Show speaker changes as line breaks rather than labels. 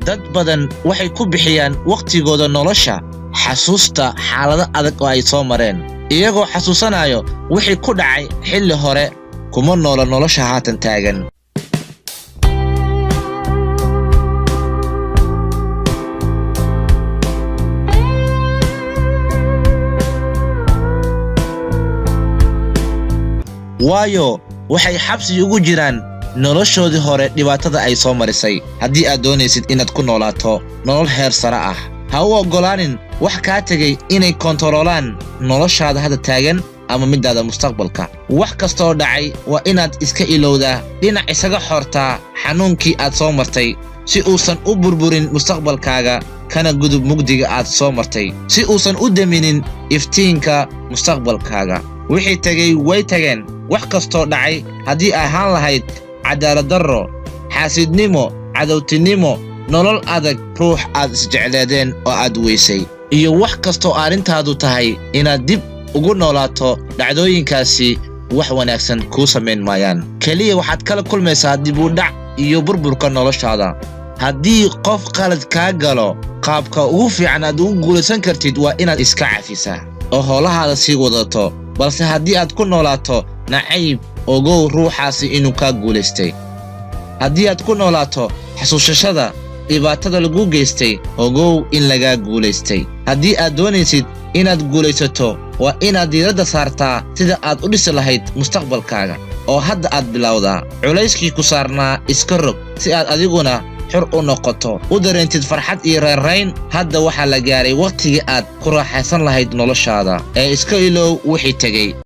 dad badan waxay ku bixiyaan waqtigooda nolosha xasuusta xaalado adag oo ay soo mareen iyagoo xasuusanayo wixii ku dhacay xilli hore kuma noola nolosha haatan taagan waayo waxay xabsi ugu jiraan noloshoodii hore dhibaatada ay soo marisay haddii aad doonaysid inaad ku noolaato nolol heer sare ah ha u oggolaanin wax kaa tegay inay kontaroolaan noloshaada hadda taagan ama midaada mustaqbalka wax kastoo dhacay waa inaad iska ilowdaa dhinac isaga xortaa xanuunkii aad soo martay si uusan u burburin mustaqbalkaaga kana gudub mugdiga aad soo martay si uusan u daminin iftiinka mustaqbalkaaga wixii tegay way tageen wax kastoo dhacay haddii ahaan lahayd cadaalad darro xaasidnimo cadowtinimo nolol adag ruux aad isjecleedeen oo aad weysay iyo wax kastoo arrintaadu tahay inaad dib ugu noolaato dhacdooyinkaasi wax wanaagsan kuu samayn maayaan keliya waxaad kala kulmaysaa dib u dhac iyo burburka noloshaada haddii qof qalad kaa galo qaabka ugu fiican aad ugu guulaysan kartid waa inaad iska cafisaa oo howlahaada sii wadato balse haddii aad ku noolaato nacayb ogow ruuxaasi inuu kaa guulaystay haddii aad ku noolaato xasuusashada dhibaatada lagu geystay ogow in lagaa guulaystay haddii aad doonaysid inaad guulaysato waa inaad diiradda saartaa sida aad u dhisi lahayd mustaqbalkaaga oo hadda aad bilowdaa culayskii ku saarnaa iska rog si aad adiguna xor u noqoto u dareentid farxad iyo reerayn hadda waxaa la gaaray waqtigii aad ku raaxaysan lahayd noloshaada ee iska ilow wixii tegey